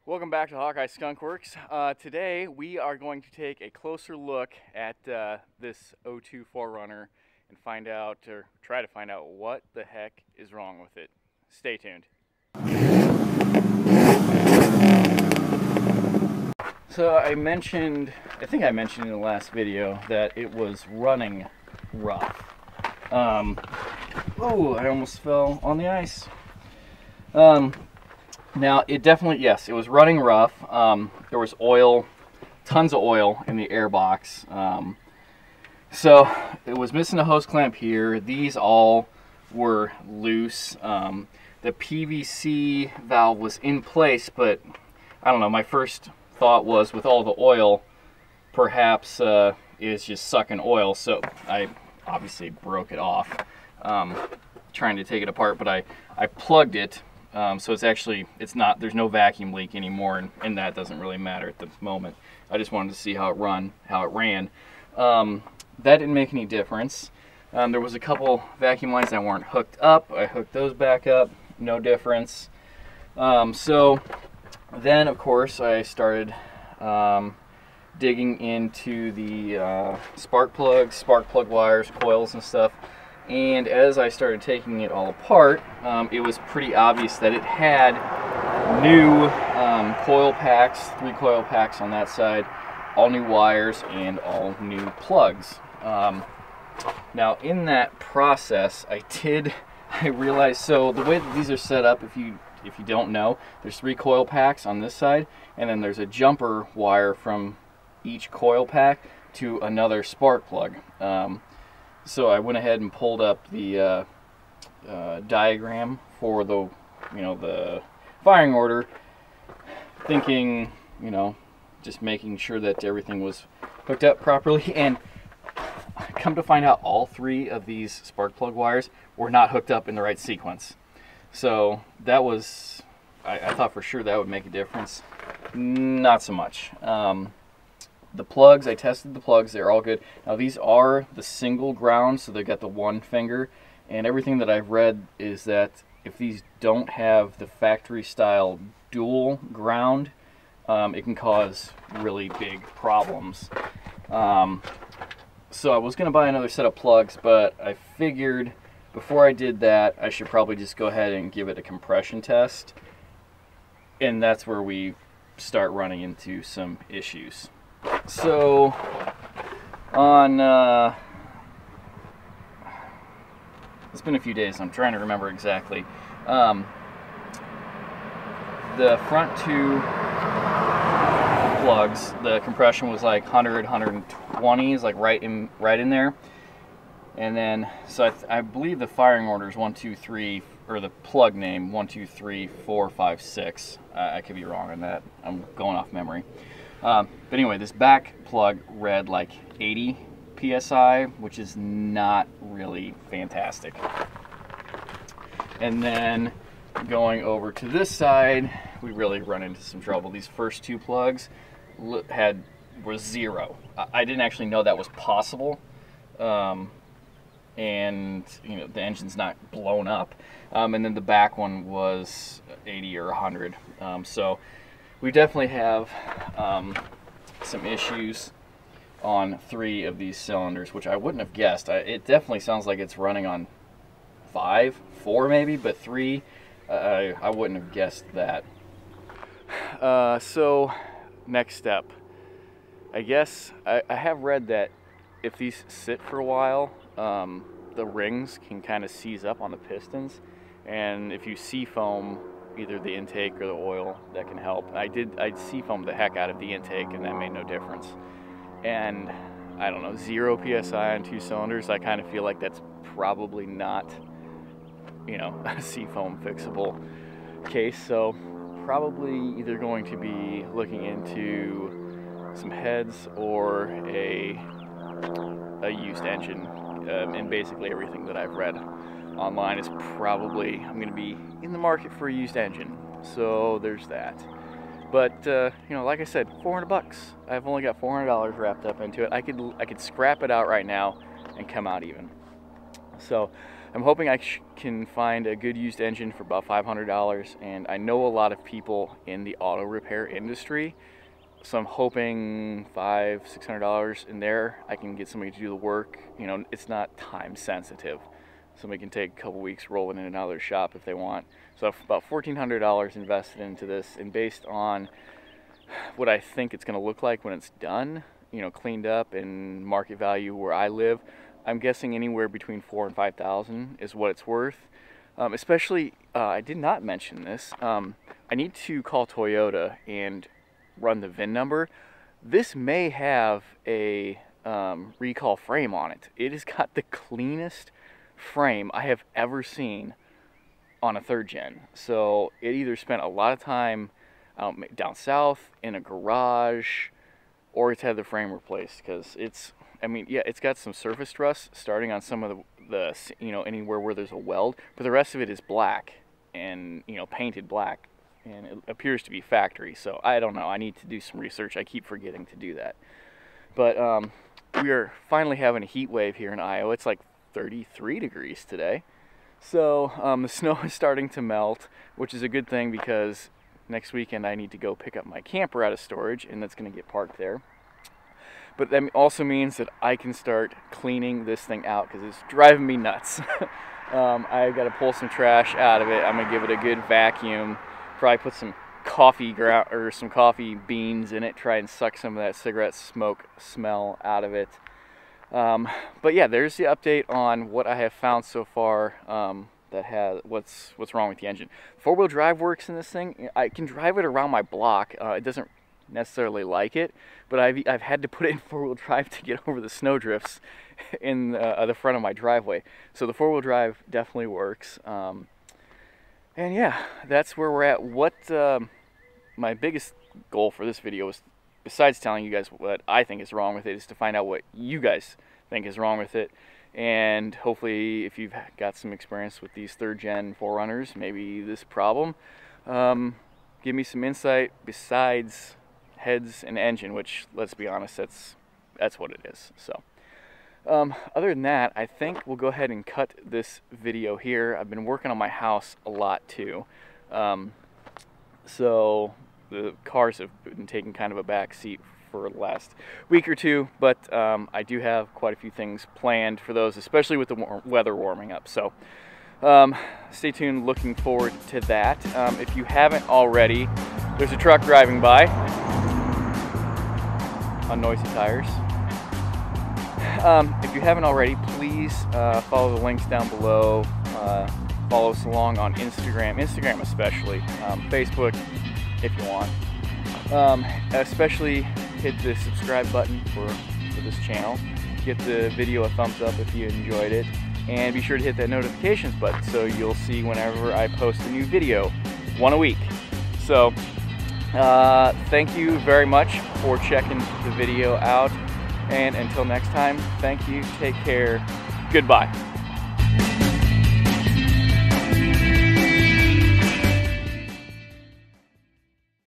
Welcome back to Hawkeye Skunk Works. Today we are going to take a closer look at this 02 4runner and find out, or try to find out, what the heck is wrong with it. Stay tuned. So I think I mentioned in the last video that it was running rough. Oh, I almost fell on the ice. Now, it definitely, yes, it was running rough. There was oil, tons of oil in the air box. So it was missing a hose clamp here. These all were loose. The PVC valve was in place, but I don't know, my first thought was with all the oil, perhaps it's just sucking oil. So I obviously broke it off, trying to take it apart, but I plugged it. So it's not, there's no vacuum leak anymore, and that doesn't really matter at the moment. I just wanted to see how it ran. That didn't make any difference. There was a couple vacuum lines that weren't hooked up. I hooked those back up, no difference. So then, of course, I started digging into the spark plug wires, coils and stuff. And as I started taking it all apart, it was pretty obvious that it had new coil packs, 3 coil packs on that side, all new wires, and all new plugs. Now, in that process, I realized, so the way that these are set up, if you don't know, there's 3 coil packs on this side, and then there's a jumper wire from each coil pack to another spark plug. So I went ahead and pulled up the diagram for the firing order, thinking, just making sure that everything was hooked up properly. And come to find out, all 3 of these spark plug wires were not hooked up in the right sequence. So that was, I thought for sure that would make a difference. Not so much. The plugs, I tested the plugs, they're all good. Now these are the single ground, so they've got the 1 finger, and everything that I've read is that if these don't have the factory style dual ground, it can cause really big problems. So I was going to buy another set of plugs, but I figured before I did that, I should probably just go ahead and give it a compression test, and that's where we start running into some issues. So on it's been a few days, I'm trying to remember exactly. The front 2 plugs, the compression was like 100, 120, is like right in there. And then, so I believe the firing order is 1, 2, 3, or the plug name 1, 2, 3, 4, 5, 6. I could be wrong on that. I'm going off memory. But anyway, this back plug read like 80 psi, which is not really fantastic. And then going over to this side, we really run into some trouble. These first 2 plugs were 0. I didn't actually know that was possible. And the engine's not blown up. And then the back one was 80 or 100. So we definitely have some issues on 3 of these cylinders, which I wouldn't have guessed. It definitely sounds like it's running on 4 maybe, but 3, I wouldn't have guessed that. So next step, I guess I have read that if these sit for a while, the rings can kind of seize up on the pistons, and if you seafoam either the intake or the oil, that can help. I'd seafoamed the heck out of the intake, and that made no difference. And I don't know, 0 psi on 2 cylinders, I kind of feel like that's probably not, a seafoam fixable case. So probably either going to be looking into some heads or a used engine. And basically everything that I've read online is probably, I'm going to be in the market for a used engine. So there's that. But like I said, 400 bucks. I've only got $400 wrapped up into it. I could scrap it out right now and come out even. So I'm hoping I can find a good used engine for about $500, and I know a lot of people in the auto repair industry, so I'm hoping $500–600 in there I can get somebody to do the work. You know, it's not time sensitive. Somebody can take a couple weeks rolling in and out of their shop if they want. So about $1,400 invested into this, and based on what I think it's going to look like when it's done, you know, cleaned up and market value where I live, I'm guessing anywhere between $4,000 and $5,000 is what it's worth. Especially, I did not mention this, I need to call Toyota and run the VIN number. This may have a recall frame on it. It has got the cleanest frame I have ever seen on a 3rd gen. So it either spent a lot of time down south in a garage, or it's had the frame replaced, because it's, I mean, yeah, it's got some surface rust starting on some of the you know, anywhere where there's a weld, but the rest of it is black and, you know, painted black, and it appears to be factory. So I don't know, I need to do some research. I keep forgetting to do that. But we are finally having a heat wave here in Iowa. It's like 33 degrees today. So the snow is starting to melt, which is a good thing, because next weekend I need to go pick up my camper out of storage, and that's going to get parked there. But that also means that I can start cleaning this thing out, because it's driving me nuts. I've got to pull some trash out of it. I'm going to give it a good vacuum, probably put some coffee ground or some coffee beans in it, try and suck some of that cigarette smoke smell out of it. But yeah, there's the update on what I have found so far, that has what's wrong with the engine. 4-wheel drive works in this thing. I can drive it around my block. It doesn't necessarily like it, but I've had to put it in 4-wheel drive to get over the snow drifts in the front of my driveway. So the 4-wheel drive definitely works. And yeah, that's where we're at. What my biggest goal for this video is, besides telling you guys what I think is wrong with it, is to find out what you guys think is wrong with it. And hopefully, if you've got some experience with these 3rd gen 4Runners, maybe this problem, give me some insight besides heads and engine, which, let's be honest, that's what it is. So other than that, I think we'll go ahead and cut this video here. I've been working on my house a lot too, so the cars have been taking kind of a back seat for the last week or two, but I do have quite a few things planned for those, especially with the weather warming up. So stay tuned, looking forward to that. If you haven't already, there's a truck driving by on noisy tires. If you haven't already, please follow the links down below. Follow us along on Instagram especially, Facebook if you want. Especially hit the subscribe button for this channel. Give the video a thumbs up if you enjoyed it, and be sure to hit that notifications button so you'll see whenever I post a new video, one a week. So thank you very much for checking the video out, and until next time, thank you, take care, goodbye.